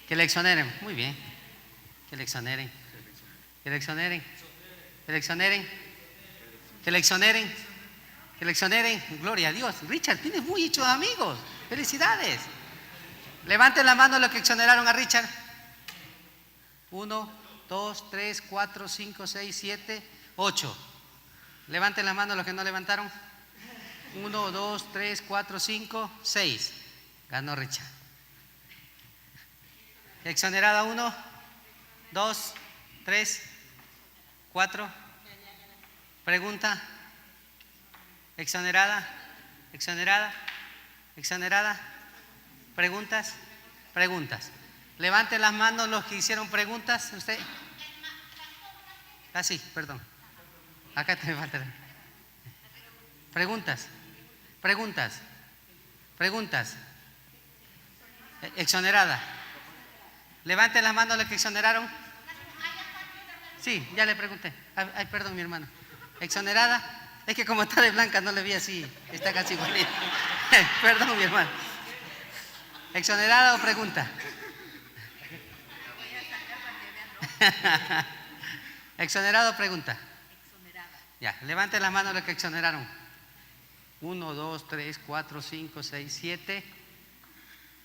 Que le exoneren. Muy bien. Que le exoneren. Que le exoneren. Que le exoneren. Que le exoneren. Que le exoneren. Gloria a Dios. Richard, tienes muchos amigos. Felicidades. Levanten la mano los que exoneraron a Richard. 1, 2, 3, 4, 5, 6, 7, 8. Levanten la mano los que no levantaron. 1, 2, 3, 4, 5, 6. Ganó Richard. Exonerada 1, 2, 3, 4. Pregunta. Exonerada. Exonerada. Exonerada. Preguntas. Preguntas. Levanten las manos los que hicieron preguntas. ¿Usted? Ah, sí, perdón. Acá te falta. Preguntas. Preguntas. Preguntas. Exonerada. Levanten las manos los que exoneraron. Sí, ya le pregunté. Ay, perdón, mi hermano. Exonerada. Es que como está de blanca no le vi así. Está casi igualito. Perdón, mi hermano. ¿Exonerada o pregunta? ¿Exonerado o pregunta? Exonerada. Ya, levanten las manos los que exoneraron. 1, 2, 3, 4, 5, 6, 7,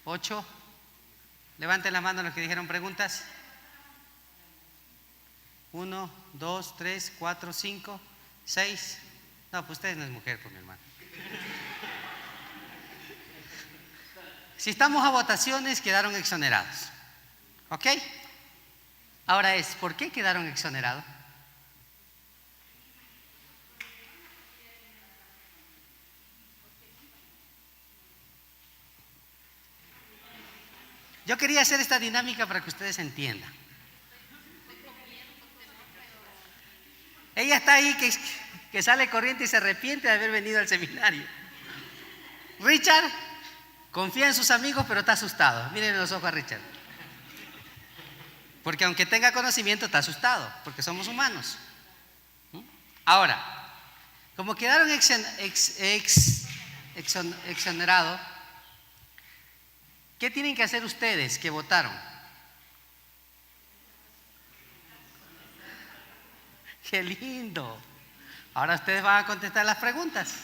8. Levanten las manos los que dijeron preguntas. 1, 2, 3, 4, 5, 6. No, pues usted no es mujer, pues mi hermano. Si estamos a votaciones, quedaron exonerados. ¿Ok? Ahora es, ¿por qué quedaron exonerados? Yo quería hacer esta dinámica para que ustedes entiendan. Ella está ahí que sale corriente y se arrepiente de haber venido al seminario. Richard confía en sus amigos, pero está asustado. Miren los ojos a Richard. Porque aunque tenga conocimiento, está asustado, porque somos humanos. Ahora, como quedaron exonerados, ¿qué tienen que hacer ustedes que votaron? ¡Qué lindo! Ahora ustedes van a contestar las preguntas.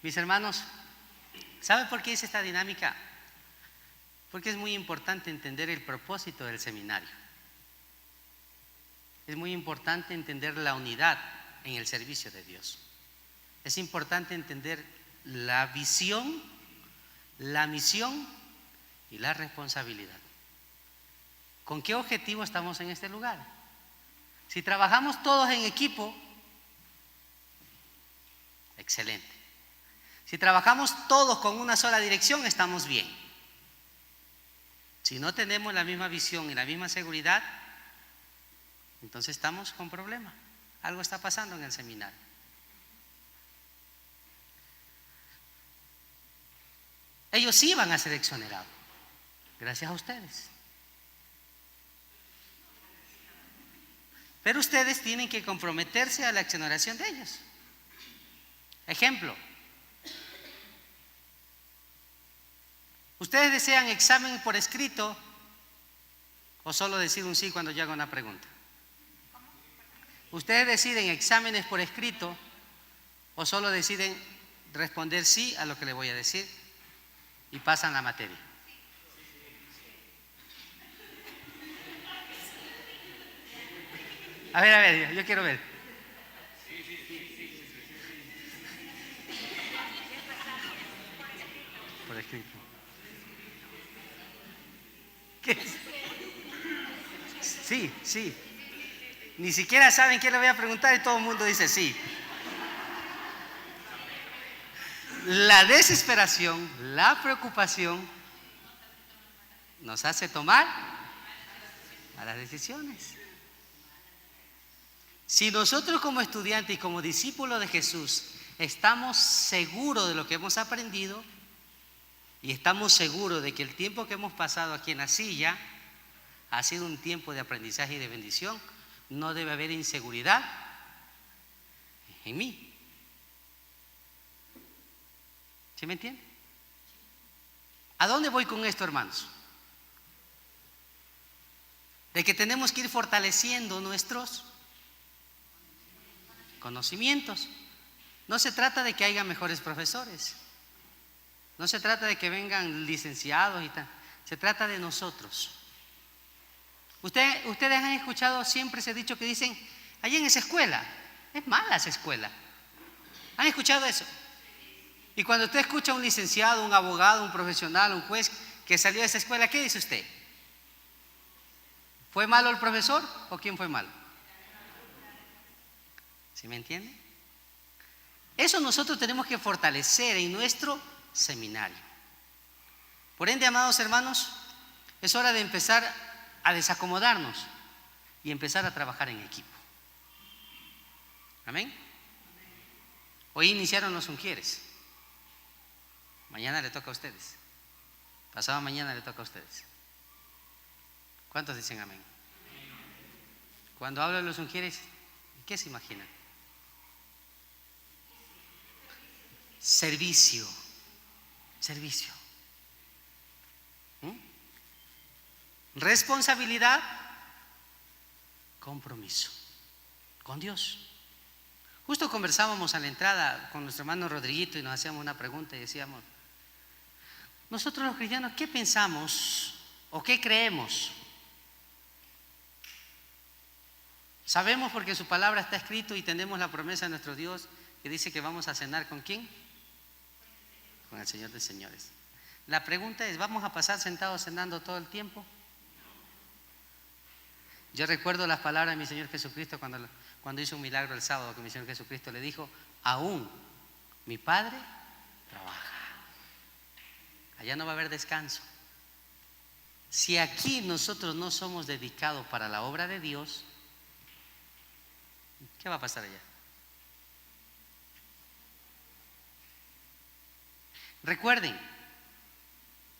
Mis hermanos, ¿saben por qué hice esta dinámica? Porque es muy importante entender el propósito del seminario. Es muy importante entender la unidad en el servicio de Dios. Es importante entender la visión, la misión y la responsabilidad. ¿Con qué objetivo estamos en este lugar? Si trabajamos todos en equipo, excelente. Si trabajamos todos con una sola dirección, estamos bien. Si no tenemos la misma visión y la misma seguridad, entonces estamos con problemas. Algo está pasando en el seminario. Ellos sí van a ser exonerados, gracias a ustedes. Pero ustedes tienen que comprometerse a la exoneración de ellos. Ejemplo. ¿Ustedes desean examen por escrito o solo decir un sí cuando yo haga una pregunta? ¿Ustedes deciden exámenes por escrito o solo deciden responder sí a lo que le voy a decir y pasan la materia? A ver, yo quiero ver. Por escrito. ¿Qué? Sí. Ni siquiera saben qué le voy a preguntar y todo el mundo dice sí. La desesperación, la preocupación nos hace tomar malas decisiones. Si nosotros como estudiantes y como discípulos de Jesús estamos seguros de lo que hemos aprendido y estamos seguros de que el tiempo que hemos pasado aquí en la silla ha sido un tiempo de aprendizaje y de bendición, no debe haber inseguridad en mí. ¿Sí me entiende? ¿A dónde voy con esto, hermanos? De que tenemos que ir fortaleciendo nuestros conocimientos. No se trata de que haya mejores profesores. No se trata de que vengan licenciados y tal. Se trata de nosotros. Ustedes han escuchado, siempre se ha dicho que dicen, allá en esa escuela, es mala esa escuela. ¿Han escuchado eso? Y cuando usted escucha a un licenciado, un abogado, un profesional, un juez que salió de esa escuela, ¿qué dice usted? ¿Fue malo el profesor o quién fue malo? ¿Sí me entiende? Eso nosotros tenemos que fortalecer en nuestro seminario. Por ende, amados hermanos, es hora de empezar a desacomodarnos y empezar a trabajar en equipo. Amén. Hoy iniciaron los ungieres. Mañana le toca a ustedes. Pasado mañana le toca a ustedes. ¿Cuántos dicen amén? Cuando hablo de los ungieres, ¿qué se imaginan? Servicio. Servicio. Responsabilidad, compromiso con Dios. Justo conversábamos a la entrada con nuestro hermano Rodriguito y nos hacíamos una pregunta y decíamos, nosotros los cristianos, ¿qué pensamos o qué creemos? Sabemos porque su palabra está escrito y tenemos la promesa de nuestro Dios que dice que vamos a cenar ¿con quién? Con el Señor de señores. La pregunta es, ¿vamos a pasar sentados cenando todo el tiempo? Yo recuerdo las palabras de mi Señor Jesucristo cuando hizo un milagro el sábado, que mi Señor Jesucristo le dijo, aún mi Padre trabaja. Allá no va a haber descanso. Si aquí nosotros no somos dedicados para la obra de Dios, ¿qué va a pasar allá? Recuerden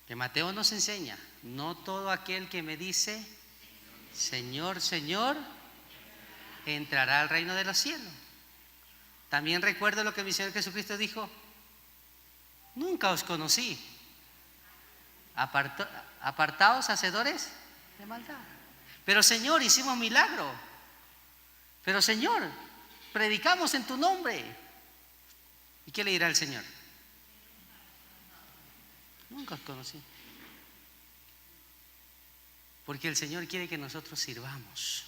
que Mateo nos enseña, no todo aquel que me dice Señor, Señor, entrará al reino de los cielos. También recuerdo lo que mi Señor Jesucristo dijo, nunca os conocí, apartaos hacedores de maldad. Pero Señor, hicimos milagro. Pero Señor, predicamos en tu nombre. ¿Y qué le dirá el Señor? Nunca os conocí. Porque el Señor quiere que nosotros sirvamos.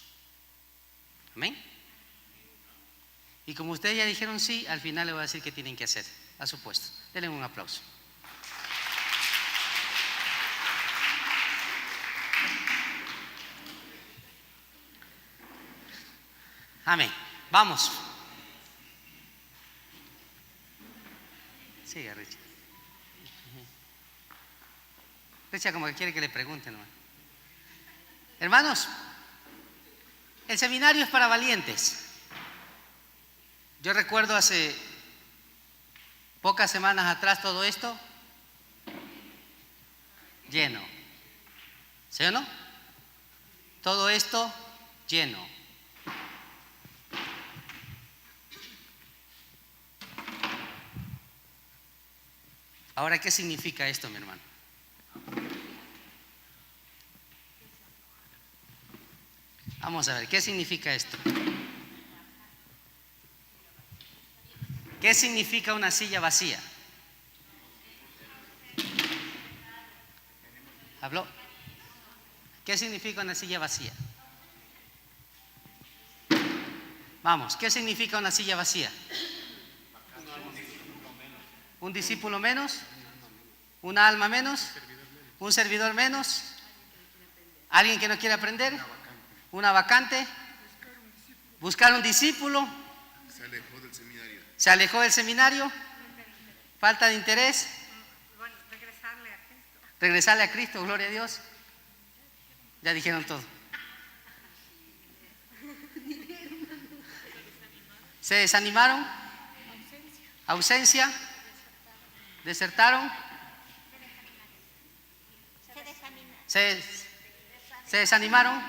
Amén. Y como ustedes ya dijeron sí, al final le voy a decir qué tienen que hacer. A su puesto. Denle un aplauso. Amén. Vamos. Siga, Richard. Richard como que quiere que le pregunten, ¿no? Hermanos, el seminario es para valientes. Yo recuerdo hace pocas semanas atrás todo esto lleno. ¿Sí o no? Todo esto lleno. Ahora, ¿qué significa esto, mi hermano? Vamos a ver, ¿qué significa esto? ¿Qué significa una silla vacía? ¿Habló? ¿Qué significa una silla vacía? Vamos, ¿qué significa una silla vacía? ¿Un discípulo menos? ¿Una alma menos? ¿Un servidor menos? ¿Alguien que no quiere aprender? ¿Una vacante? ¿Buscar un discípulo? Se alejó del seminario. ¿Se alejó del seminario? ¿Falta de interés? Bueno, regresarle a Cristo. Regresarle a Cristo, gloria a Dios. Ya dijeron todo. ¿Se desanimaron? ¿Ausencia? ¿Desertaron? ¿Se desanimaron?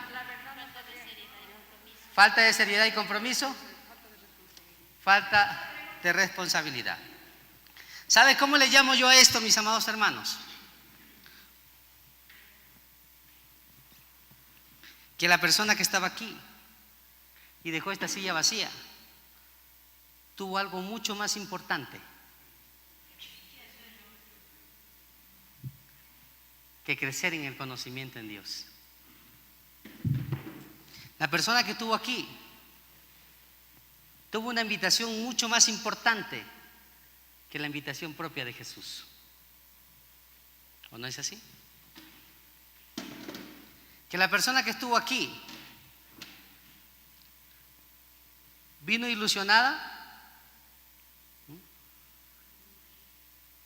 ¿Falta de seriedad y compromiso? Falta de responsabilidad. ¿Sabe cómo le llamo yo a esto, mis amados hermanos? Que la persona que estaba aquí y dejó esta silla vacía tuvo algo mucho más importante que crecer en el conocimiento en Dios. La persona que estuvo aquí tuvo una invitación mucho más importante que la invitación propia de Jesús. ¿O no es así? Que la persona que estuvo aquí vino ilusionada,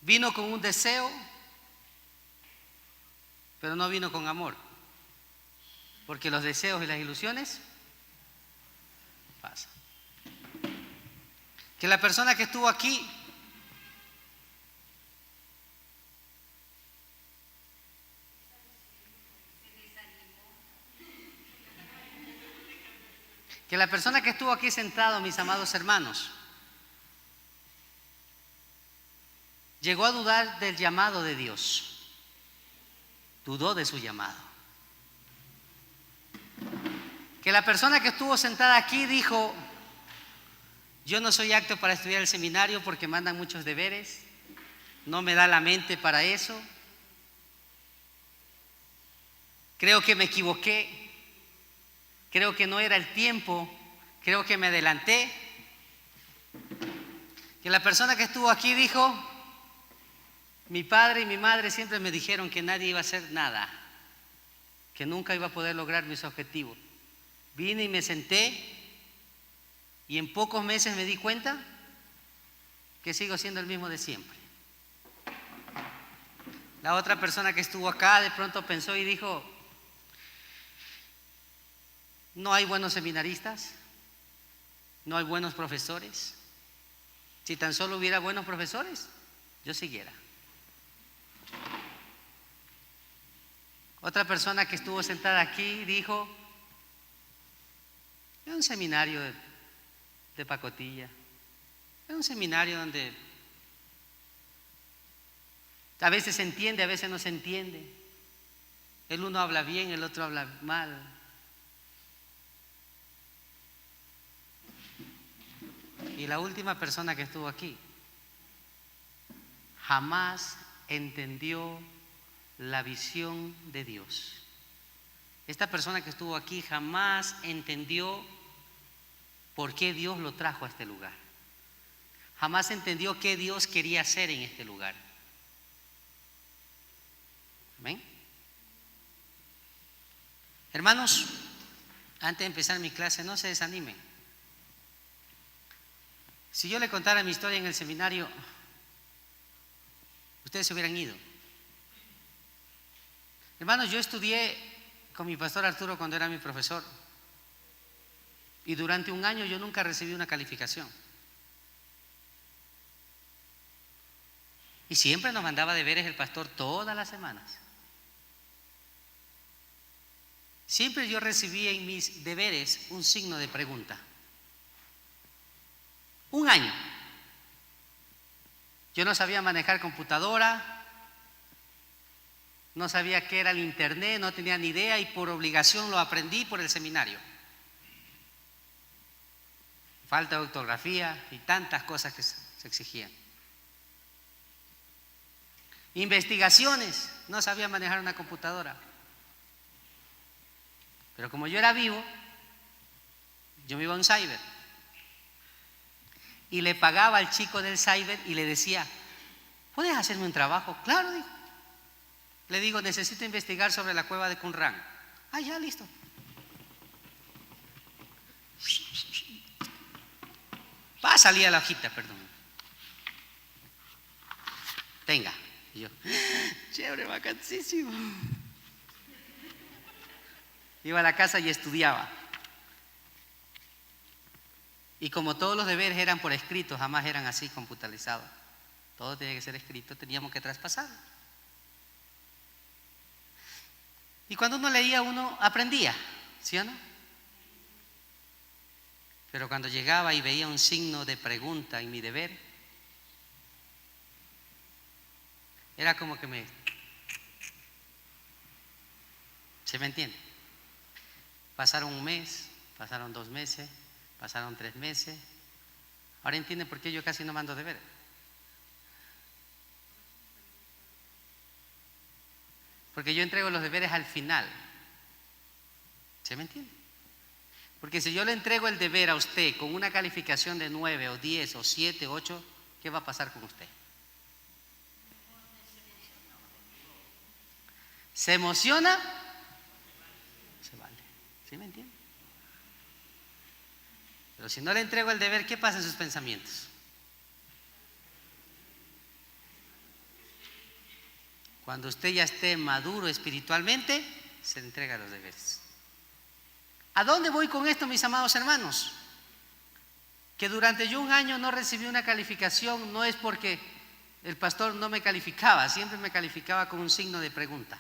vino con un deseo, pero no vino con amor, porque los deseos y las ilusiones pasan. Que la persona que estuvo aquí sentado, mis amados hermanos, llegó a dudar del llamado de Dios, dudó de su llamado. Que la persona que estuvo sentada aquí dijo: yo no soy apto para estudiar el seminario porque mandan muchos deberes, no me da la mente para eso, creo que me equivoqué, creo que no era el tiempo, creo que me adelanté. Que la persona que estuvo aquí dijo: mi padre y mi madre siempre me dijeron que nadie iba a hacer nada, que nunca iba a poder lograr mis objetivos. Vine y me senté y en pocos meses me di cuenta que sigo siendo el mismo de siempre. La otra persona que estuvo acá de pronto pensó y dijo: no hay buenos seminaristas, no hay buenos profesores. Si tan solo hubiera buenos profesores, yo siguiera. Otra persona que estuvo sentada aquí dijo: es un seminario de pacotilla, es un seminario donde a veces se entiende, a veces no se entiende. El uno habla bien, el otro habla mal. Y la última persona que estuvo aquí jamás entendió la visión de Dios. Esta persona que estuvo aquí jamás entendió por qué Dios lo trajo a este lugar. Jamás entendió qué Dios quería hacer en este lugar. ¿Amén? Hermanos, antes de empezar mi clase, no se desanimen. Si yo le contara mi historia en el seminario, ustedes se hubieran ido. Hermanos, yo estudié con mi pastor Arturo cuando era mi profesor, y durante un año yo nunca recibí una calificación. Y siempre nos mandaba deberes el pastor todas las semanas. Siempre yo recibía en mis deberes un signo de pregunta. Un año. Yo no sabía manejar computadora, no sabía qué era el internet, no tenía ni idea, y por obligación lo aprendí por el seminario. Falta de ortografía y tantas cosas que se exigían. Investigaciones, no sabía manejar una computadora. Pero como yo era vivo, yo me iba a un cyber y le pagaba al chico del cyber y le decía: ¿puedes hacerme un trabajo? Claro, dijo. Le digo: necesito investigar sobre la cueva de Qumran. Ah, ya, listo. Salía la hojita, perdón. Tenga. Y yo: chévere, vacancísimo. Iba a la casa y estudiaba. Y como todos los deberes eran por escrito, jamás eran así computarizados. Todo tenía que ser escrito, teníamos que traspasar. Y cuando uno leía, uno aprendía, ¿sí o no? Pero cuando llegaba y veía un signo de pregunta en mi deber, Era como que ¿se me entiende? Pasaron un mes, pasaron 2 meses, pasaron 3 meses. Ahora entienden por qué yo casi no mando deberes. Porque yo entrego los deberes al final. ¿Se me entiende? Porque si yo le entrego el deber a usted con una calificación de 9 o 10 o 7, 8, ¿qué va a pasar con usted? ¿Se emociona? Se vale. ¿Sí me entiende? Pero si no le entrego el deber, ¿qué pasa en sus pensamientos? Cuando usted ya esté maduro espiritualmente, se entrega los deberes. ¿A dónde voy con esto, mis amados hermanos? Que durante yo un año no recibí una calificación, no es porque el pastor no me calificaba, siempre me calificaba con un signo de pregunta.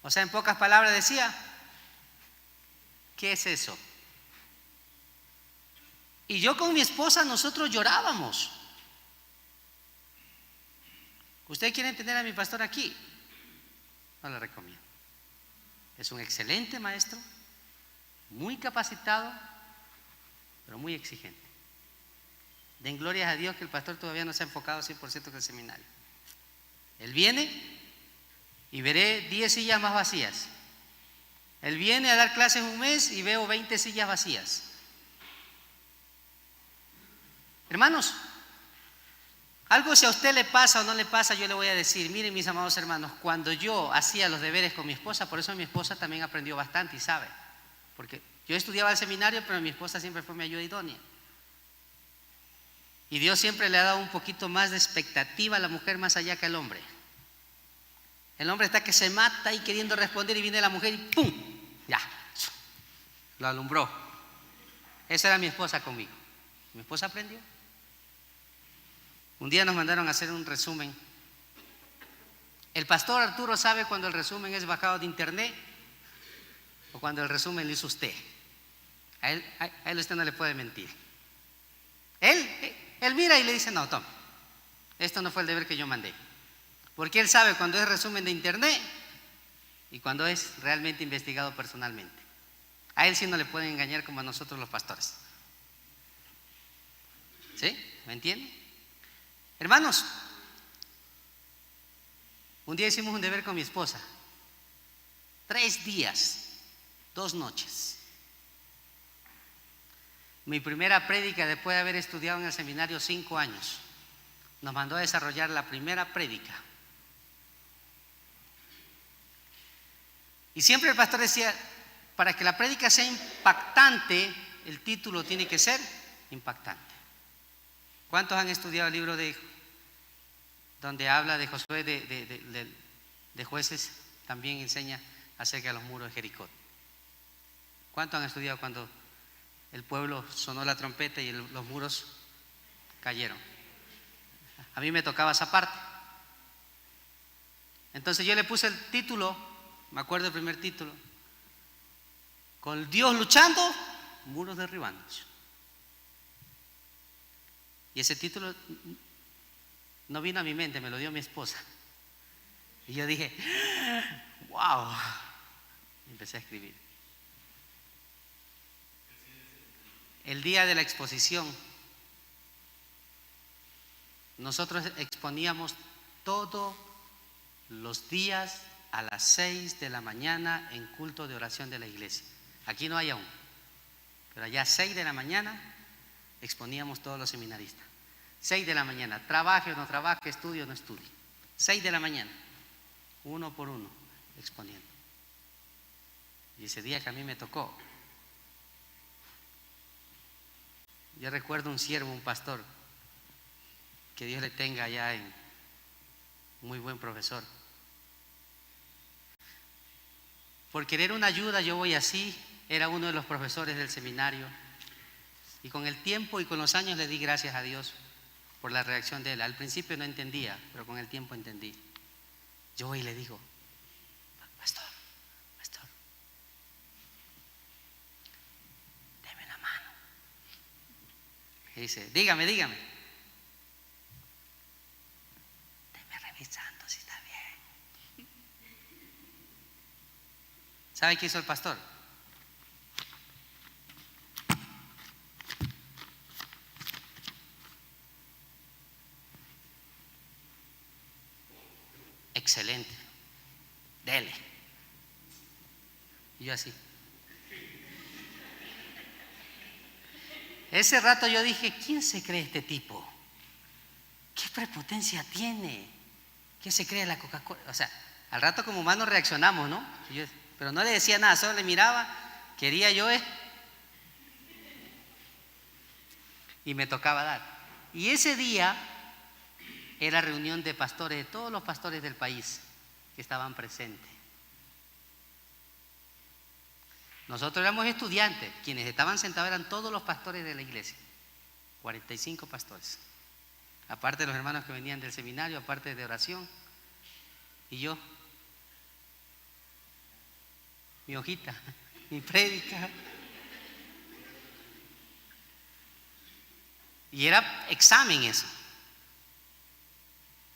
O sea, en pocas palabras decía, ¿qué es eso? Y yo con mi esposa, nosotros llorábamos. ¿Usted quiere tener a mi pastor aquí? No le recomiendo. Es un excelente maestro, muy capacitado, pero muy exigente. Den glorias a Dios que el pastor todavía no se ha enfocado 100% en el seminario. Él viene y veré 10 sillas más vacías. Él viene a dar clases un mes y veo 20 sillas vacías. Hermanos, algo si a usted le pasa o no le pasa, yo le voy a decir, miren mis amados hermanos, cuando yo hacía los deberes con mi esposa, por eso mi esposa también aprendió bastante y sabe, porque yo estudiaba el seminario, pero mi esposa siempre fue mi ayuda idónea. Y Dios siempre le ha dado un poquito más de expectativa a la mujer más allá que al hombre. El hombre está que se mata ahí queriendo responder y viene la mujer y ¡pum! Ya, lo alumbró. Esa era mi esposa conmigo. Mi esposa aprendió. Un día nos mandaron a hacer un resumen. El pastor Arturo sabe cuando el resumen es bajado de internet o cuando el resumen lo hizo usted. A él usted no le puede mentir. Él mira y le dice, no, toma, esto no fue el deber que yo mandé. Porque él sabe cuando es resumen de internet y cuando es realmente investigado personalmente. A él sí no le pueden engañar como a nosotros los pastores. ¿Sí? ¿Me entienden? Hermanos, un día hicimos un deber con mi esposa. 3 días, 2 noches. Mi primera prédica después de haber estudiado en el seminario 5 años, nos mandó a desarrollar la primera prédica. Y siempre el pastor decía, para que la prédica sea impactante, el título tiene que ser impactante. ¿Cuántos han estudiado el libro donde habla de Josué de jueces? También enseña acerca de los muros de Jericó. ¿Cuántos han estudiado cuando el pueblo sonó la trompeta y los muros cayeron? A mí me tocaba esa parte. Entonces yo le puse el título, me acuerdo el primer título, con Dios luchando, muros derribándose. Y ese título no vino a mi mente, me lo dio mi esposa. Y yo dije, wow. Y empecé a escribir. El día de la exposición, nosotros exponíamos todos los días a las 6 de la mañana en culto de oración de la iglesia. Aquí no hay aún, pero allá 6 de la mañana exponíamos todos los seminaristas. 6 de la mañana, trabaje o no trabaje, estudie o no estudie. 6 de la mañana, uno por uno, exponiendo. Y ese día que a mí me tocó, yo recuerdo un siervo, un pastor, que Dios le tenga allá en muy buen profesor. Por querer una ayuda yo voy así, era uno de los profesores del seminario. Y con el tiempo y con los años le di gracias a Dios por la reacción de él. Al principio no entendía, pero con el tiempo entendí. Yo voy y le digo, pastor, deme la mano. Y dice, dígame. Deme revisando si está bien. ¿Sabe qué hizo el pastor? Excelente, dele. Y yo así. Ese rato yo dije, ¿quién se cree este tipo? ¿Qué prepotencia tiene? ¿Qué se cree la Coca-Cola? O sea, al rato como humanos reaccionamos, ¿no? Pero no le decía nada, solo le miraba, quería yo y me tocaba dar. Y ese día era reunión de pastores, de todos los pastores del país que estaban presentes. Nosotros éramos estudiantes, quienes estaban sentados eran todos los pastores de la iglesia, 45 pastores, aparte de los hermanos que venían del seminario, aparte de oración, y yo, mi hojita, mi prédica. Y era examen eso.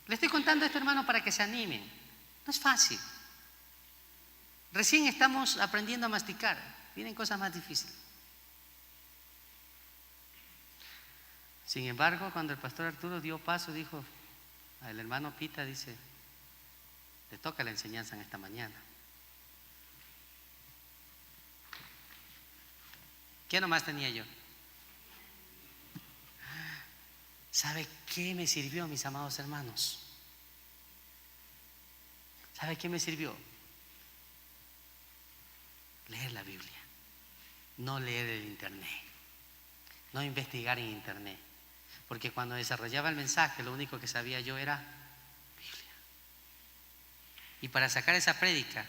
Le estoy contando esto, hermano, para que se animen. No es fácil. Recién estamos aprendiendo a masticar. Vienen cosas más difíciles. Sin embargo, cuando el pastor Arturo dio paso, dijo al hermano Pita, dice, le toca la enseñanza en esta mañana. ¿Qué nomás tenía yo? ¿Sabe qué me sirvió, mis amados hermanos? ¿Sabe qué me sirvió? Leer la Biblia, no leer el internet, no investigar en internet, porque cuando desarrollaba el mensaje lo único que sabía yo era Biblia. Y para sacar esa prédica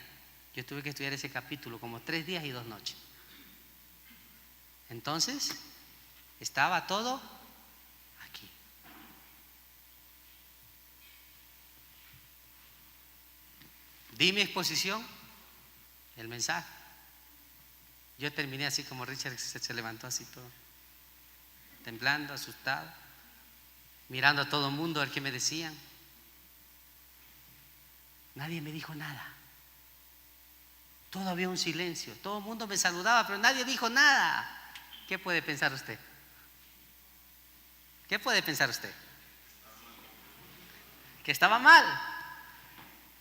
yo tuve que estudiar ese capítulo como 3 días y 2 noches. Entonces estaba todo aquí. Di mi exposición, el mensaje. Yo terminé así como Richard, se levantó así todo, temblando, asustado, mirando a todo el mundo a ver qué me decían. Nadie me dijo nada. Todo había un silencio. Todo el mundo me saludaba, pero nadie dijo nada. ¿Qué puede pensar usted? ¿Qué puede pensar usted? Que estaba mal.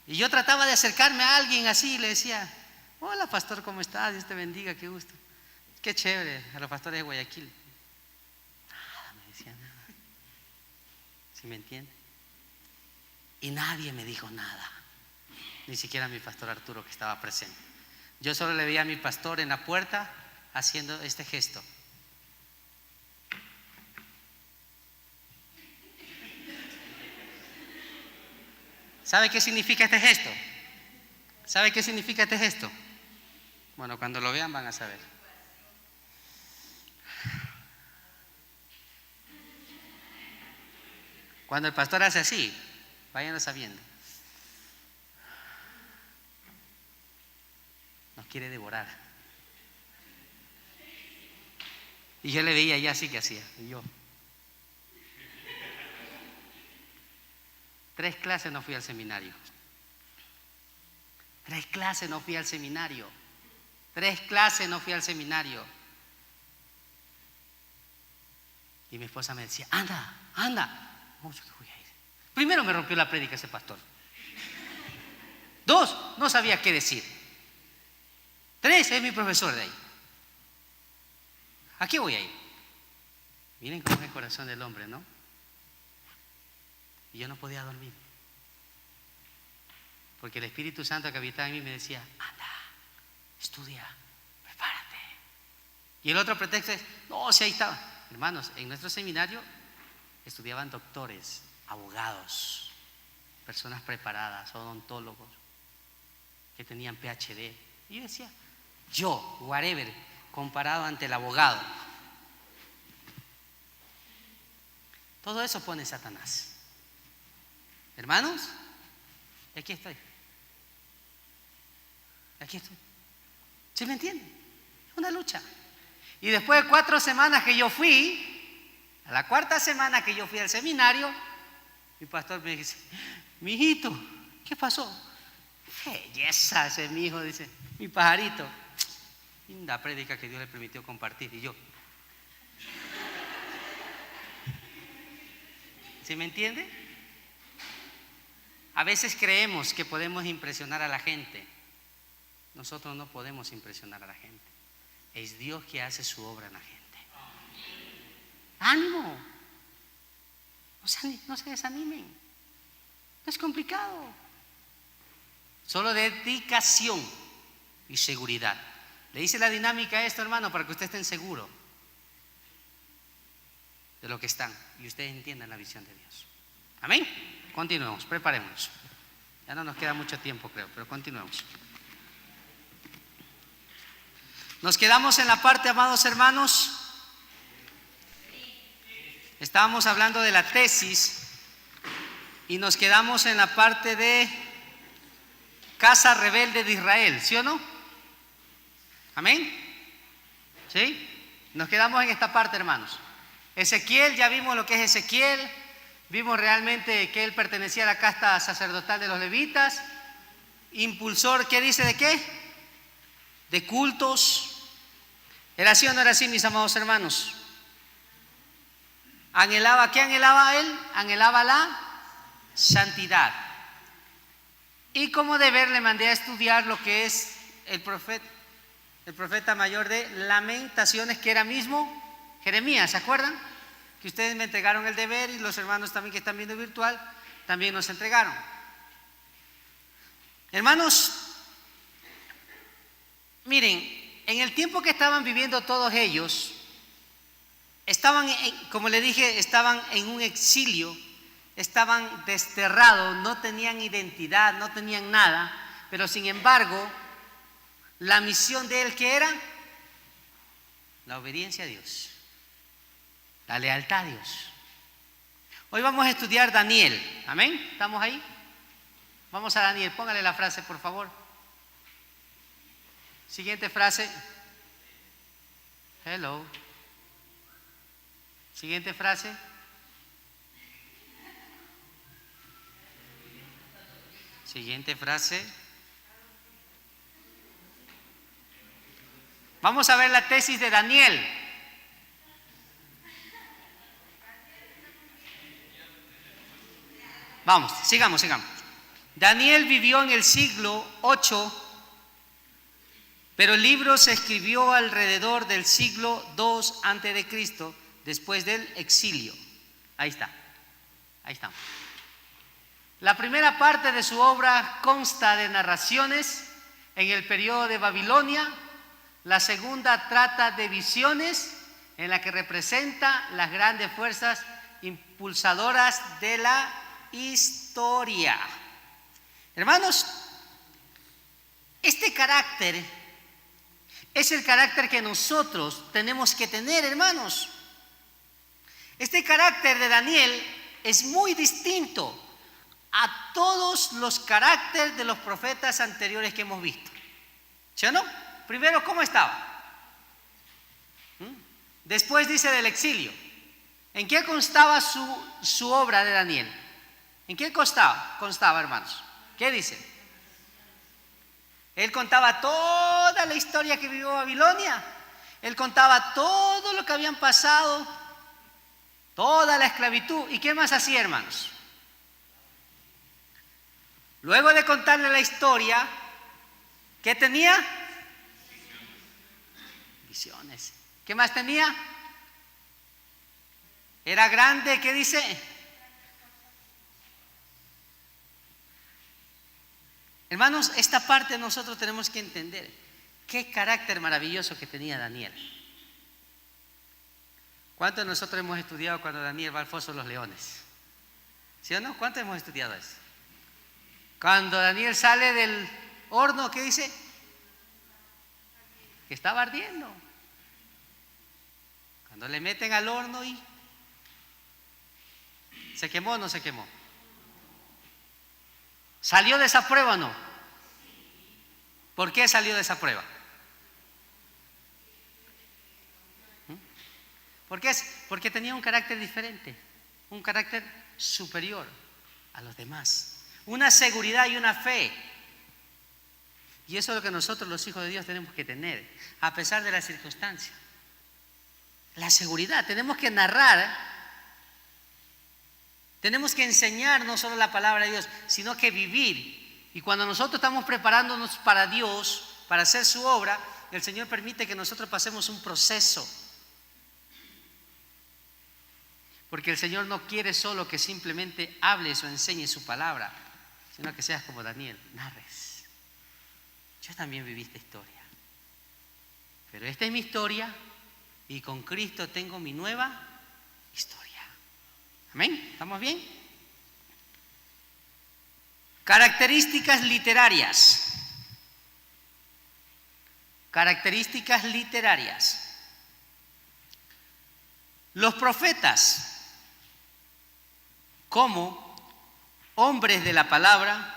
Y yo trataba de acercarme a alguien así y le decía, hola pastor, ¿cómo estás? Dios te bendiga, qué gusto. Qué chévere, a los pastores de Guayaquil. Nada, me decía nada. ¿Sí me entiende? Y nadie me dijo nada. Ni siquiera mi pastor Arturo, que estaba presente. Yo solo le veía a mi pastor en la puerta haciendo este gesto. ¿Sabe qué significa este gesto? ¿Sabe qué significa este gesto? Bueno, cuando lo vean van a saber. Cuando el pastor hace así, váyanlo sabiendo. Nos quiere devorar. Y yo le veía ya así que hacía. Y yo. 3 clases no fui al seminario. 3 clases no fui al seminario. 3 clases no fui al seminario. Y mi esposa me decía, anda, anda. Oh, yo que voy a ir. Primero me rompió la prédica ese pastor. 2, no sabía qué decir. 3, es mi profesor de ahí. ¿A qué voy a ir? Miren cómo es el corazón del hombre, ¿no? Y yo no podía dormir. Porque el Espíritu Santo que habitaba en mí me decía, anda, estudia, prepárate. Y el otro pretexto es, no, si ahí estaba. Hermanos, en nuestro seminario estudiaban doctores, abogados, personas preparadas, odontólogos, que tenían PhD. Y yo decía, yo, whatever, comparado ante el abogado. Todo eso pone Satanás. Hermanos, aquí estoy. Aquí estoy. ¿Sí me entienden? Es una lucha. Y después de 4 semanas que yo fui, a la 4ª semana que yo fui al seminario, mi pastor me dice, mijito, ¿qué pasó? belleza ese mi hijo, dice, mi pajarito. Linda prédica que Dios le permitió compartir. Y yo, ¿sí me entiende? A veces creemos que podemos impresionar a la gente. Nosotros no podemos impresionar a la gente. Es Dios que hace su obra en la gente. ¡Ánimo! No se desanimen. No es complicado. Solo dedicación y seguridad. Le hice la dinámica a esto, hermano, para que ustedes estén seguros de lo que están y ustedes entiendan la visión de Dios. Amén. Continuemos, preparémonos. Ya no nos queda mucho tiempo, creo, pero continuemos. Nos quedamos en la parte, amados hermanos. Estábamos hablando de la tesis y nos quedamos en la parte de casa rebelde de Israel, ¿sí o no? Amén. ¿Sí? Nos quedamos en esta parte, hermanos. Ezequiel, ya vimos lo que es Ezequiel. Vimos realmente que él pertenecía a la casta sacerdotal de los levitas. Impulsor, ¿qué dice de qué? De cultos. ¿Era así o no era así, mis amados hermanos? Anhelaba, ¿qué anhelaba él? Anhelaba la santidad. Y como deber le mandé a estudiar lo que es el profeta mayor de Lamentaciones, que era mismo Jeremías, ¿se acuerdan? Que ustedes me entregaron el deber y los hermanos también que están viendo virtual también nos entregaron. Hermanos, miren, en el tiempo que estaban viviendo todos ellos, estaban, como le dije, estaban en un exilio, estaban desterrados, no tenían identidad, no tenían nada, pero sin embargo, la misión de él, ¿qué era? La obediencia a Dios, la lealtad a Dios. Hoy vamos a estudiar Daniel, amén, ¿estamos ahí? Vamos a Daniel, póngale la frase por favor. Siguiente frase. Hello. Siguiente frase. Siguiente frase. Vamos a ver la tesis de Daniel. Vamos, sigamos. Daniel vivió en el siglo 8, pero el libro se escribió alrededor del siglo 2 antes de Cristo, después del exilio. Ahí está. La primera parte de su obra consta de narraciones en el periodo de Babilonia. La segunda trata de visiones en la que representa las grandes fuerzas impulsadoras de la historia. Hermanos, este carácter es el carácter que nosotros tenemos que tener, hermanos. Este carácter de Daniel es muy distinto a todos los caracteres de los profetas anteriores que hemos visto. ¿Sí o no? Primero, ¿cómo estaba? Después dice del exilio. ¿En qué constaba su obra de Daniel? ¿En qué constaba, hermanos? ¿Qué dice? Él contaba toda la historia que vivió Babilonia. Él contaba todo lo que habían pasado, toda la esclavitud. ¿Y qué más hacía, hermanos? Luego de contarle la historia, ¿qué tenía? Visiones. ¿Qué más tenía? Era grande, ¿qué dice? Hermanos, esta parte nosotros tenemos que entender. Qué carácter maravilloso que tenía Daniel. ¿Cuántos de nosotros hemos estudiado cuando Daniel va al foso de los leones? ¿Sí o no? ¿Cuántos hemos estudiado eso? Cuando Daniel sale del horno, ¿qué dice? Que estaba ardiendo. Cuando le meten al horno y ¿se quemó o no se quemó? ¿Salió de esa prueba o no? ¿Por qué salió de esa prueba? Porque tenía un carácter diferente, un carácter superior a los demás, una seguridad y una fe Y eso es lo que nosotros los hijos de Dios tenemos que tener, a pesar de las circunstancias. La seguridad, tenemos que narrar, tenemos que enseñar no solo la palabra de Dios, sino que vivir. Y cuando nosotros estamos preparándonos para Dios, para hacer su obra, el Señor permite que nosotros pasemos un proceso. Porque el Señor no quiere solo que simplemente hables o enseñes su palabra, sino que seas como Daniel, narres. Yo también viví esta historia, pero esta es mi historia y con Cristo tengo mi nueva historia. ¿Amén? ¿Estamos bien? Características literarias. Características literarias. Los profetas, como hombres de la palabra,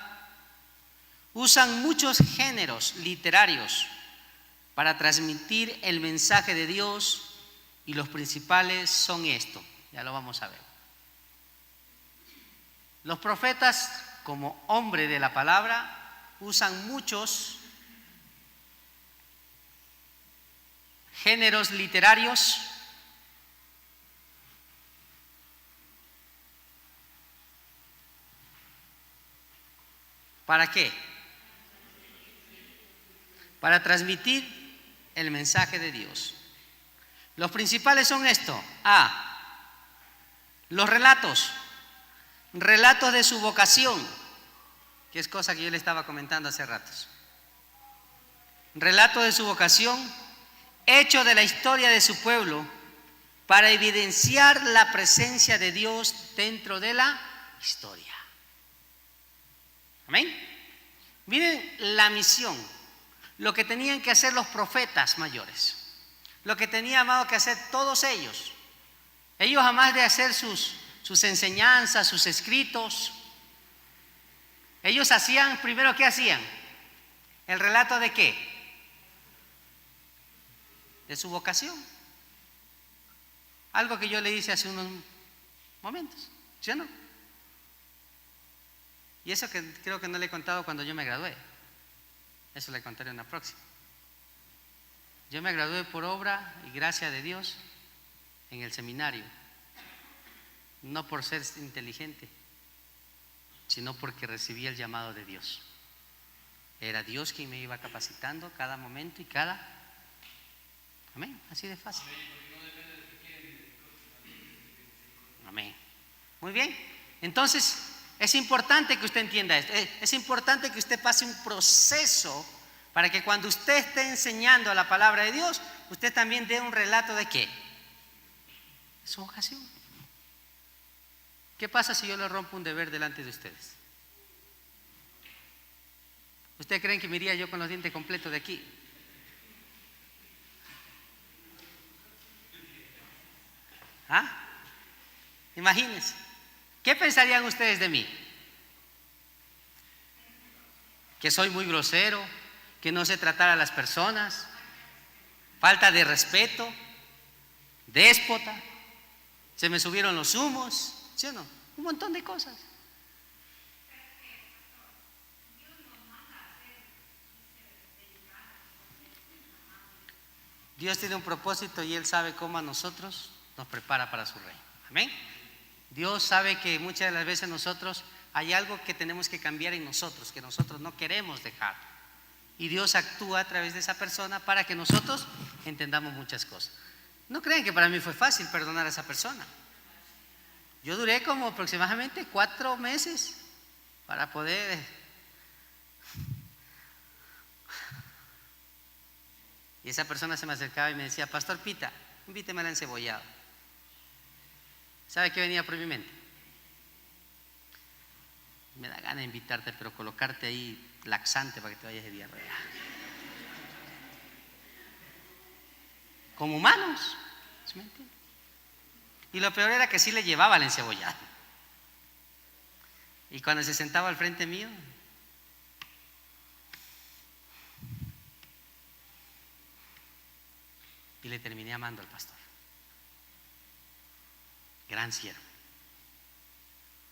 usan muchos géneros literarios para transmitir el mensaje de Dios y los principales son estos. Ya lo vamos a ver. Los profetas, como hombres de la palabra, usan muchos géneros literarios ¿para qué? Para transmitir el mensaje de Dios. Los principales son estos. Los relatos de su vocación, que es cosa que yo le estaba comentando hace ratos. Relato de su vocación, hecho de la historia de su pueblo, para evidenciar la presencia de Dios dentro de la historia. Amén. Miren la misión, lo que tenían que hacer los profetas mayores, lo que tenían, amado, que hacer todos ellos. Ellos, además de hacer sus enseñanzas, sus escritos, ellos hacían, primero, ¿qué hacían? ¿El relato de qué? De su vocación. Algo que yo le hice hace unos momentos, ¿sí o no? Y eso que creo que no le he contado cuando yo me gradué. Eso le contaré en la próxima. Yo me gradué por obra y gracia de Dios en el seminario. No por ser inteligente, sino porque recibí el llamado de Dios. Era Dios quien me iba capacitando cada momento y cada... Amén, así de fácil. Amén. Muy bien, entonces es importante que usted entienda esto. Es importante que usted pase un proceso para que cuando usted esté enseñando la palabra de Dios, usted también dé un relato de ¿qué? Su vocación. ¿Qué pasa si yo le rompo un deber delante de ustedes? ¿Ustedes creen que me iría yo con los dientes completos de aquí? ¿Ah? Imagínense. ¿Qué pensarían ustedes de mí? Que soy muy grosero, que no sé tratar a las personas, falta de respeto, déspota, se me subieron los humos, ¿sí o no? Un montón de cosas. Dios tiene un propósito y Él sabe cómo a nosotros nos prepara para su reino. Amén. Dios sabe que muchas de las veces nosotros hay algo que tenemos que cambiar en nosotros, que nosotros no queremos dejar. Y Dios actúa a través de esa persona para que nosotros entendamos muchas cosas. No crean que para mí fue fácil perdonar a esa persona. Yo duré como aproximadamente 4 meses para poder... Y esa persona se me acercaba y me decía: Pastor Pita, invíteme al encebollado. ¿Sabe qué venía por mi mente? Me da ganas de invitarte, pero colocarte ahí laxante para que te vayas de diarrea. Como humanos, ¿sí me entiende? Y lo peor era que sí le llevaba el encebollado. Y cuando se sentaba al frente mío, y le terminé amando al pastor. Gran siervo.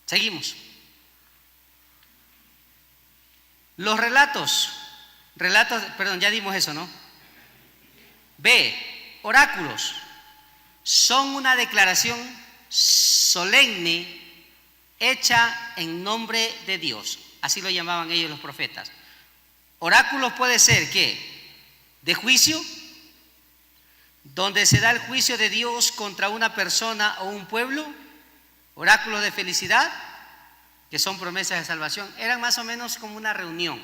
Seguimos. Los relatos Relatos, perdón, ya dimos eso, ¿no? B, oráculos. Son una declaración solemne hecha en nombre de Dios. Así lo llamaban ellos los profetas. Oráculos puede ser ¿qué? De juicio, donde se da el juicio de Dios contra una persona o un pueblo. Oráculos de felicidad, que son promesas de salvación. Eran más o menos como una reunión,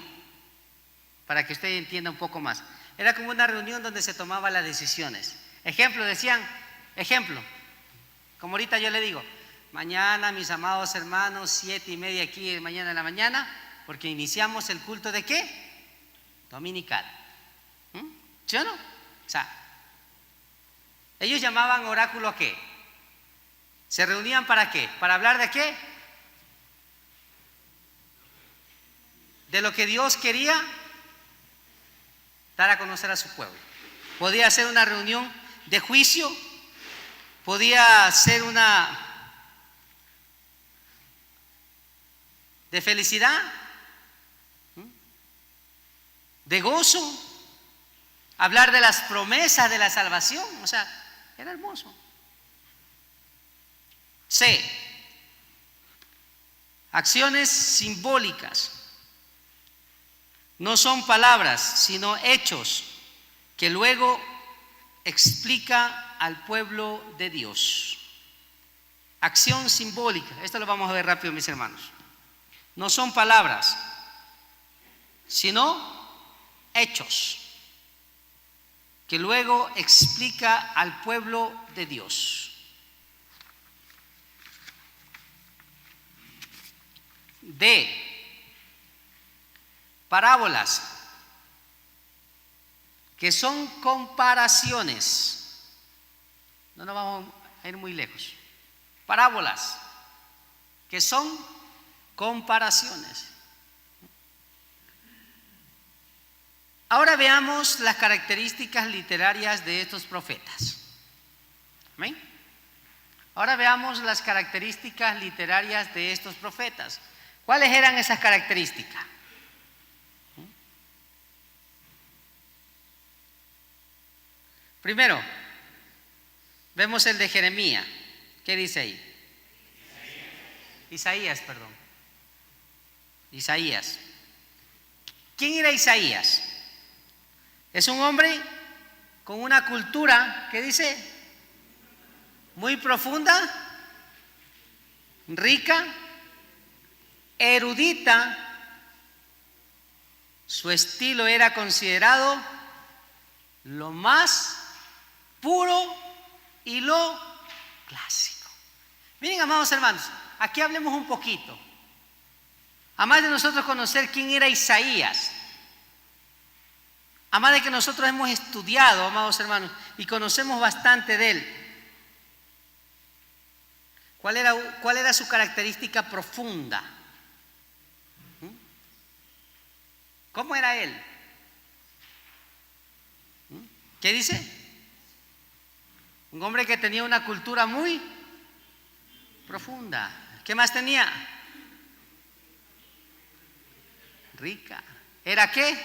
para que usted entienda un poco más. Era como una reunión donde se tomaban las decisiones. Ejemplo, decían, ejemplo, como ahorita yo le digo, mañana mis amados hermanos, 7:30 aquí, mañana en la mañana, porque iniciamos el culto de ¿qué? Dominical. ¿Sí o no? O sea, ellos llamaban oráculo ¿a qué? ¿Se reunían para qué? ¿Para hablar de qué? De lo que Dios quería dar a conocer a su pueblo. Podía ser una reunión de juicio, podía ser una de felicidad, de gozo, hablar de las promesas de la salvación. O sea, era hermoso. C, acciones simbólicas. No son palabras, sino hechos que luego explica al pueblo de Dios. Acción simbólica, esto lo vamos a ver rápido, mis hermanos. No son palabras, sino hechos que luego explica al pueblo de Dios. D, parábolas, que son comparaciones. No nos vamos a ir muy lejos. Parábolas, que son comparaciones. Ahora veamos las características literarias de estos profetas. ¿Amén? Ahora veamos las características literarias de estos profetas. ¿Cuáles eran esas características? Primero, vemos el de Jeremías. ¿Qué dice ahí? Isaías, perdón. Isaías. ¿Quién era Isaías? Es un hombre con una cultura, ¿qué dice? Muy profunda, rica, erudita. Su estilo era considerado lo más puro y lo clásico. Miren, amados hermanos, aquí hablemos un poquito. Además de nosotros conocer quién era Isaías, además de que nosotros hemos estudiado, amados hermanos, y conocemos bastante de él, ¿cuál era su característica profunda? ¿Cómo era él? ¿Qué dice? Un hombre que tenía una cultura muy profunda. ¿Qué más tenía? Rica. ¿Era qué?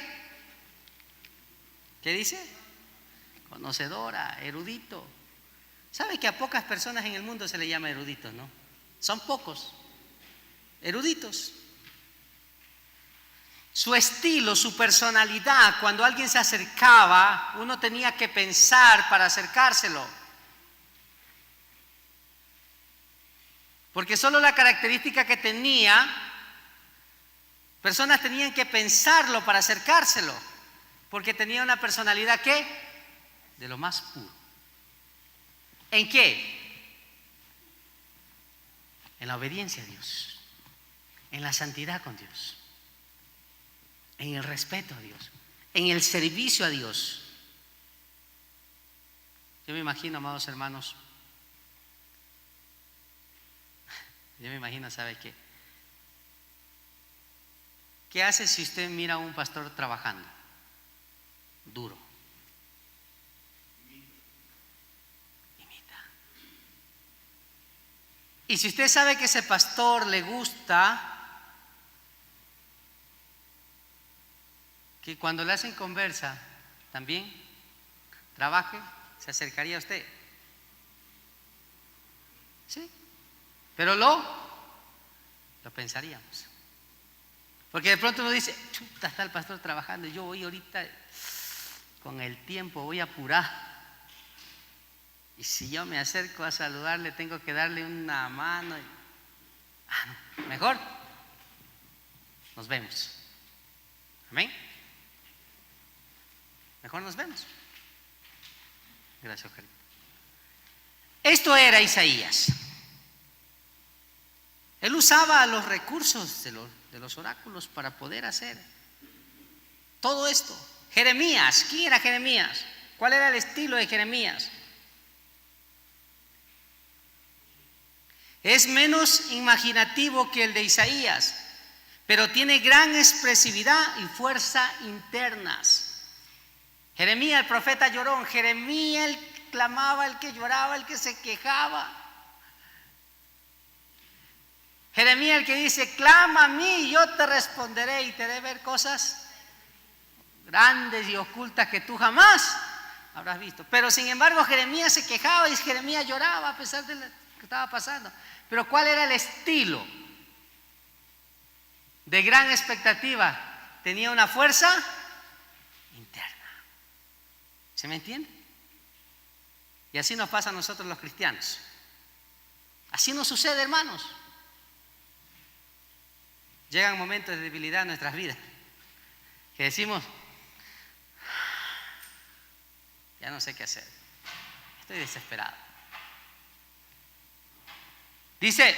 ¿Qué dice? Conocedora, erudito. ¿Sabe que a pocas personas en el mundo se le llama eruditos, no? Son pocos. Eruditos. Su estilo, su personalidad, cuando alguien se acercaba, uno tenía que pensar para acercárselo. Porque solo la característica que tenía, personas tenían que pensarlo para acercárselo. Porque tenía una personalidad ¿qué? De lo más puro. ¿En qué? En la obediencia a Dios, en la santidad con Dios, en el respeto a Dios, en el servicio a Dios. Yo me imagino, amados hermanos, ¿sabe qué? ¿Qué hace si usted mira a un pastor trabajando? Duro. Imita. Y si usted sabe que ese pastor le gusta que cuando le hacen conversa, también trabaje, se acercaría a usted. Sí, pero lo pensaríamos. Porque de pronto uno dice, chuta, está el pastor trabajando y yo voy ahorita con el tiempo, voy a apurar. Y si yo me acerco a saludarle, tengo que darle una mano. No, mejor nos vemos. Amén. Mejor nos vemos. Gracias, Oscarito. Esto era Isaías. Él usaba los recursos de los oráculos para poder hacer todo esto. Jeremías, ¿quién era Jeremías? ¿Cuál era el estilo de Jeremías? Es menos imaginativo que el de Isaías, pero tiene gran expresividad y fuerza internas. Jeremías, el profeta llorón, Jeremías, el que clamaba, el que lloraba, el que se quejaba. Jeremías, el que dice, clama a mí y yo te responderé y te haré ver cosas grandes y ocultas que tú jamás habrás visto. Pero sin embargo Jeremías se quejaba y Jeremías lloraba a pesar de lo que estaba pasando. Pero ¿cuál era el estilo? De gran expectativa. Tenía una fuerza interna. ¿Se me entiende? Y así nos pasa a nosotros los cristianos. Así nos sucede, hermanos. Llegan momentos de debilidad en nuestras vidas que decimos, ya no sé qué hacer, estoy desesperado. Dice,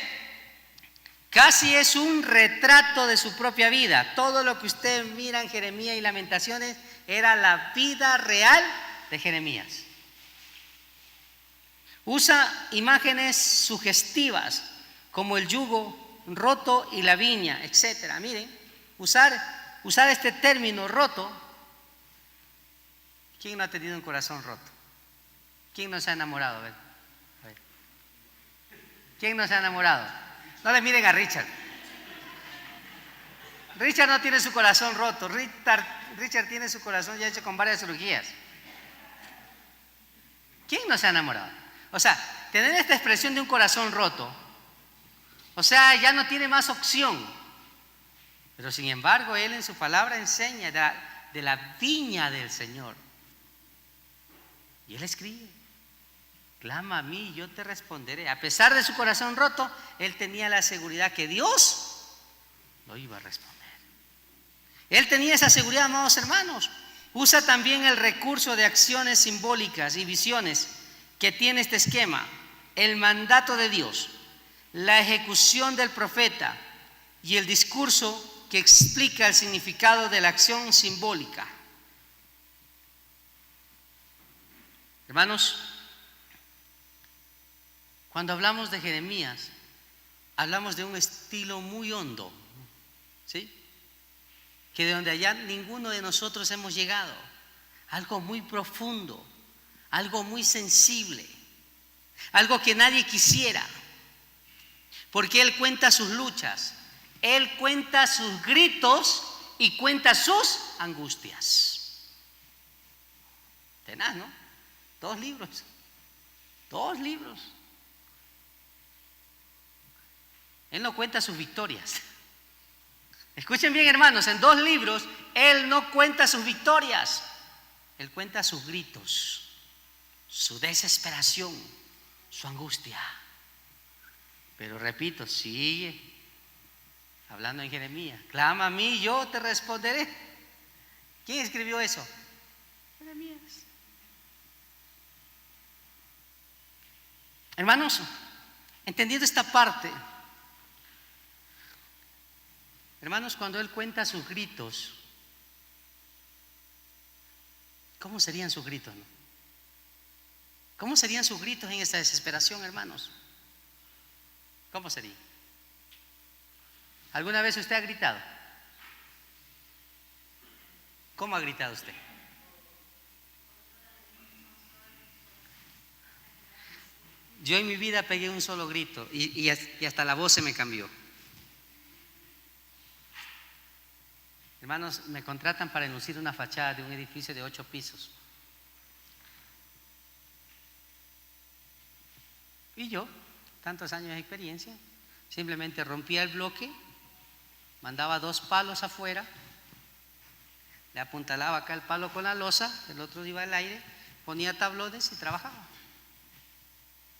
casi es un retrato de su propia vida. Todo lo que usted mira en Jeremías y Lamentaciones era la vida real de Jeremías. Usa imágenes sugestivas como el yugo roto y la viña, etcétera. Miren, usar este término roto. ¿Quién no ha tenido un corazón roto? ¿Quién no se ha enamorado? A ver. ¿Quién no se ha enamorado? No le miren a Richard. Richard no tiene su corazón roto. Richard tiene su corazón ya hecho con varias cirugías. ¿Quién no se ha enamorado? O sea, tener esta expresión de un corazón roto, o sea, ya no tiene más opción. Pero sin embargo, él en su palabra enseña de la viña del Señor. Y él escribe, clama a mí y yo te responderé. A pesar de su corazón roto, él tenía la seguridad que Dios lo iba a responder. Él tenía esa seguridad, amados hermanos. Usa también el recurso de acciones simbólicas y visiones que tiene este esquema: el mandato de Dios, la ejecución del profeta y el discurso que explica el significado de la acción simbólica. Hermanos, cuando hablamos de Jeremías, hablamos de un estilo muy hondo, ¿sí? Que de donde allá ninguno de nosotros hemos llegado. Algo muy profundo, algo muy sensible, algo que nadie quisiera. Porque él cuenta sus luchas, él cuenta sus gritos y cuenta sus angustias. Tenaz, ¿no? 2 libros. Él no cuenta sus victorias. Escuchen bien, hermanos, en 2 libros él no cuenta sus victorias, él cuenta sus gritos, su desesperación, su angustia. Pero repito, sigue hablando en Jeremías, clama a mí, yo te responderé. ¿Quién escribió eso? Jeremías. Hermanos, entendiendo esta parte, hermanos, cuando él cuenta sus gritos, ¿cómo serían sus gritos, no? ¿Cómo serían sus gritos en esa desesperación, hermanos? ¿Cómo sería? ¿Alguna vez usted ha gritado? ¿Cómo ha gritado usted? Yo en mi vida pegué un solo grito y hasta la voz se me cambió. Hermanos, me contratan para enlucir una fachada de un edificio de 8 pisos. Y yo, tantos años de experiencia, simplemente rompía el bloque, mandaba 2 palos afuera, le apuntalaba acá el palo con la losa, el otro iba al aire, ponía tablones y trabajaba.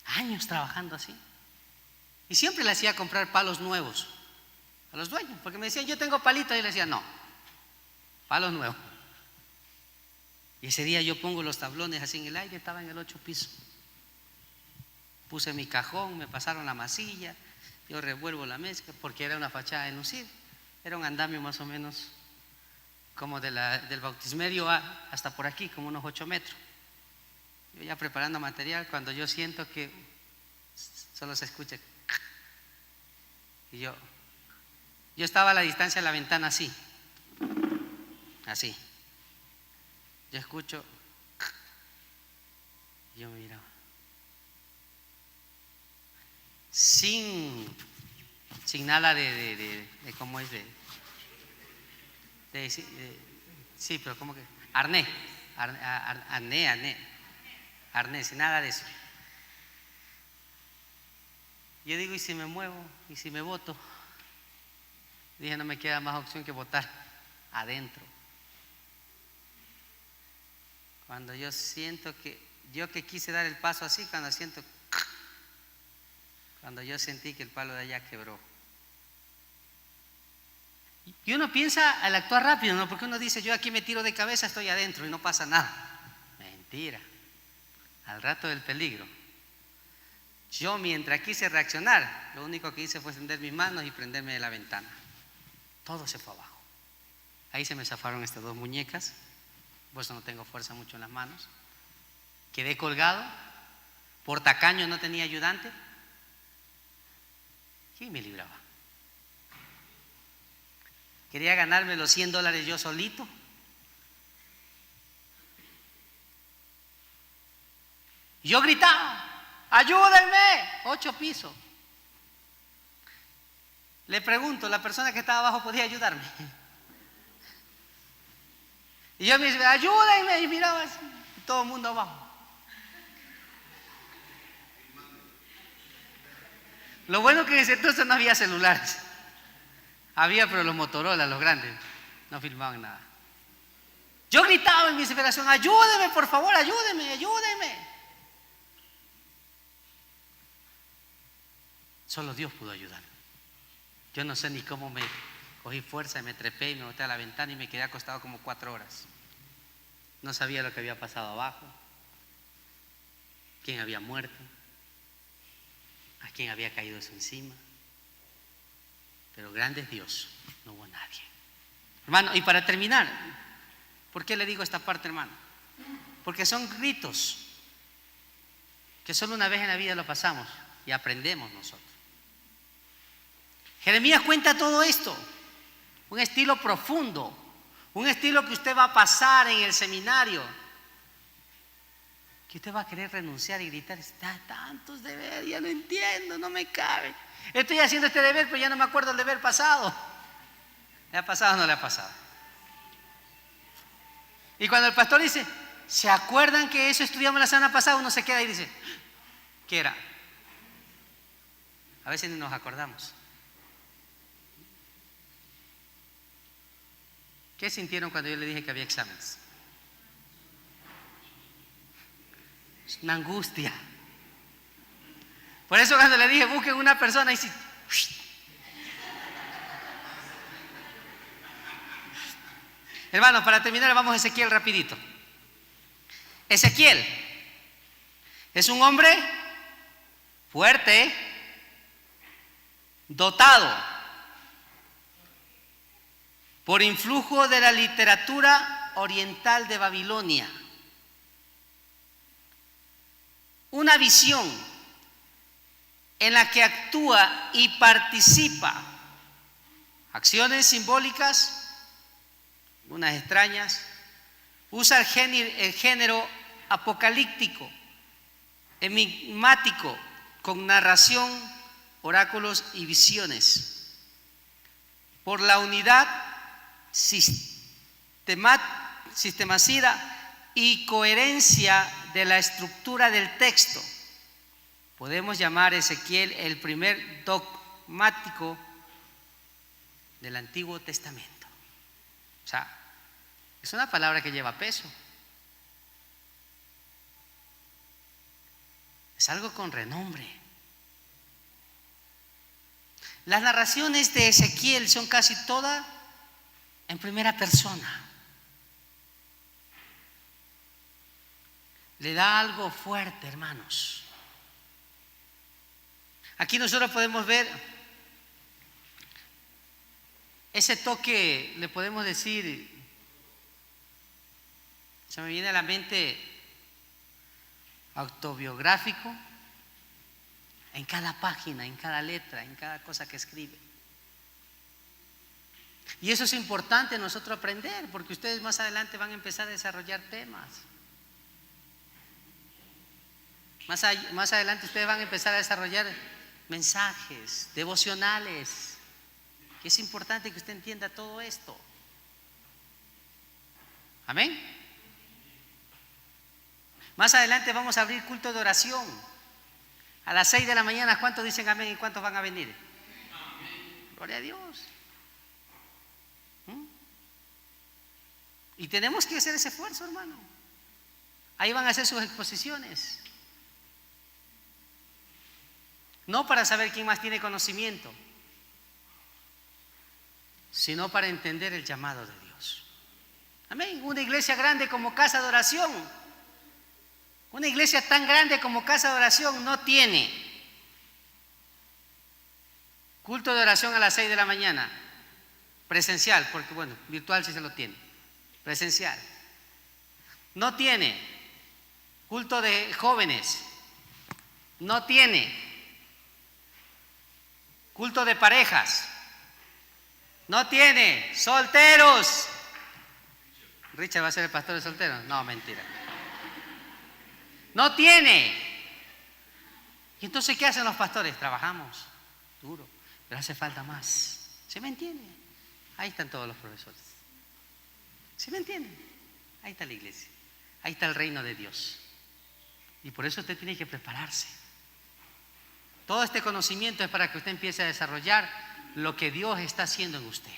Años trabajando así. Y siempre le hacía comprar palos nuevos a los dueños, porque me decían, yo tengo palitos, y le decía, no, palos nuevos. Y ese día yo pongo los tablones así en el aire, estaba en el 8 piso. Puse mi cajón, me pasaron la masilla, yo revuelvo la mezcla, porque era una fachada de lucir. Era un andamio más o menos como del bautismerio hasta por aquí, como unos 8 metros. Yo ya preparando material, cuando yo siento que solo se escucha. Y yo estaba a la distancia de la ventana así. Yo escucho. Yo me miraba. Sin nada de cómo es sí, pero como que arnés, sin nada de eso. Yo digo, ¿y si me muevo? ¿Y si me boto? Dije, no me queda más opción que botar adentro. Cuando yo siento que quise dar el paso así, cuando yo sentí que el palo de allá quebró. Y uno piensa al actuar rápido, ¿no? Porque uno dice, yo aquí me tiro de cabeza, estoy adentro y no pasa nada. Mentira. Al rato del peligro. Yo mientras quise reaccionar, lo único que hice fue extender mis manos y prenderme de la ventana. Todo se fue abajo. Ahí se me zafaron estas 2 muñecas, por eso no tengo fuerza mucho en las manos. Quedé colgado, por tacaño no tenía ayudante. ¿Quién me libraba? Quería ganarme los $100 yo solito. Yo gritaba, ayúdenme, 8 pisos. Le pregunto, ¿la persona que estaba abajo podía ayudarme? Y yo me decía, ayúdenme, y miraba así, todo el mundo abajo. Lo bueno que en ese entonces no había celulares. Había, pero los Motorola, los grandes, no filmaban nada. Yo gritaba en mi desesperación, ayúdeme, por favor, ayúdeme. Solo Dios pudo ayudar. Yo no sé ni cómo me cogí fuerza y me trepé y me boté a la ventana y me quedé acostado como 4 horas. No sabía lo que había pasado abajo, quién había muerto, a quién había caído eso encima. Pero grande es Dios, no hubo nadie. Hermano, y para terminar, ¿por qué le digo esta parte, hermano? Porque son ritos que solo una vez en la vida lo pasamos y aprendemos nosotros. Jeremías cuenta todo esto, un estilo profundo, un estilo que usted va a pasar en el seminario, que usted va a querer renunciar y gritar, está tantos deberes, ya no entiendo, no me cabe. Estoy haciendo este deber, pero ya no me acuerdo del deber pasado. ¿Le ha pasado o no le ha pasado? Y cuando el pastor dice, ¿se acuerdan que eso estudiamos la semana pasada? Uno se queda y dice, ¿qué era? A veces ni nos acordamos. ¿Qué sintieron cuando yo le dije que había exámenes? Es una angustia. Por eso cuando le dije, busquen una persona y si... Hermanos, para terminar vamos a Ezequiel rapidito. Ezequiel es un hombre fuerte, dotado por influjo de la literatura oriental de Babilonia. Una visión en la que actúa y participa. Acciones simbólicas, unas extrañas. Usa el género apocalíptico, enigmático, con narración, oráculos y visiones. Por la unidad sistematicidad y coherencia de la estructura del texto. Podemos llamar a Ezequiel el primer dogmático del Antiguo Testamento. O sea, es una palabra que lleva peso. Es algo con renombre. Las narraciones de Ezequiel son casi todas en primera persona. Le da algo fuerte, hermanos. Aquí nosotros podemos ver ese toque, le podemos decir, se me viene a la mente, autobiográfico, en cada página, en cada letra, en cada cosa que escribe. Y eso es importante nosotros aprender, porque ustedes más adelante van a empezar a desarrollar temas. Más adelante ustedes van a empezar a desarrollar mensajes, devocionales. Y es importante que usted entienda todo esto. Amén. Más adelante vamos a abrir culto de oración. A las 6 de la mañana, ¿cuántos dicen amén y cuántos van a venir? Amén. Gloria a Dios. Y tenemos que hacer ese esfuerzo, hermano. Ahí van a hacer sus exposiciones. No para saber quién más tiene conocimiento, sino para entender el llamado de Dios. Amén. Una iglesia grande como casa de oración, una iglesia tan grande como casa de oración no tiene culto de oración a las 6 de la mañana, presencial, porque bueno, virtual sí se lo tiene, presencial. No tiene culto de jóvenes, no tiene culto de parejas, no tiene solteros. ¿Richard va a ser el pastor de solteros? No, mentira. No tiene. ¿Y entonces qué hacen los pastores? Trabajamos duro, pero hace falta más. ¿Se me entiende? Ahí están todos los profesores. ¿Se me entiende? Ahí está la iglesia, ahí está el reino de Dios. Y por eso usted tiene que prepararse. Todo este conocimiento es para que usted empiece a desarrollar lo que Dios está haciendo en usted.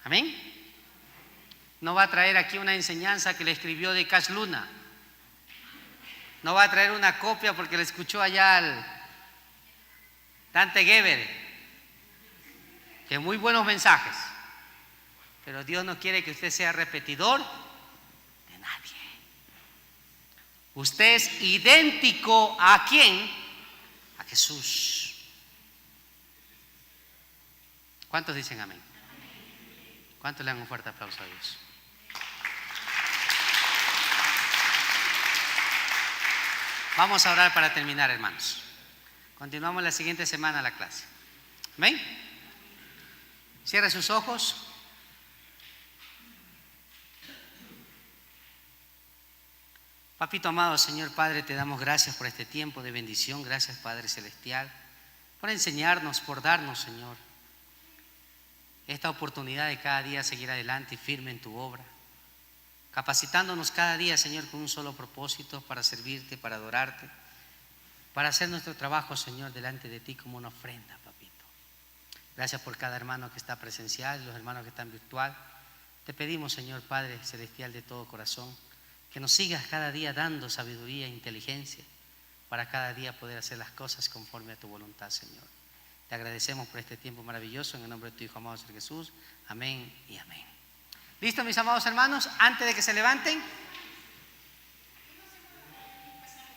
Amén. No va a traer aquí una enseñanza que le escribió de Cash Luna. No va a traer una copia porque le escuchó allá al Dante Gebel, que muy buenos mensajes. Pero Dios no quiere que usted sea repetidor de nadie. Usted es idéntico ¿a quién? A Jesús. ¿Cuántos dicen amén? ¿Cuántos le dan un fuerte aplauso a Dios? Vamos a orar para terminar, hermanos. Continuamos la siguiente semana la clase. ¿Amén? Cierre sus ojos. Papito amado, Señor Padre, te damos gracias por este tiempo de bendición. Gracias, Padre Celestial, por enseñarnos, por darnos, Señor, esta oportunidad de cada día seguir adelante y firme en tu obra, capacitándonos cada día, Señor, con un solo propósito: para servirte, para adorarte, para hacer nuestro trabajo, Señor, delante de ti como una ofrenda, papito. Gracias por cada hermano que está presencial y los hermanos que están virtual. Te pedimos, Señor Padre Celestial, de todo corazón, que nos sigas cada día dando sabiduría e inteligencia para cada día poder hacer las cosas conforme a tu voluntad, Señor. Te agradecemos por este tiempo maravilloso en el nombre de tu Hijo amado, Señor Jesús. Amén y amén. ¿Listo, mis amados hermanos? Antes de que se levanten,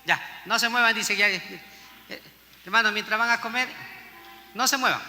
ya, no se muevan, dice ya. Hermanos, mientras van a comer, no se muevan.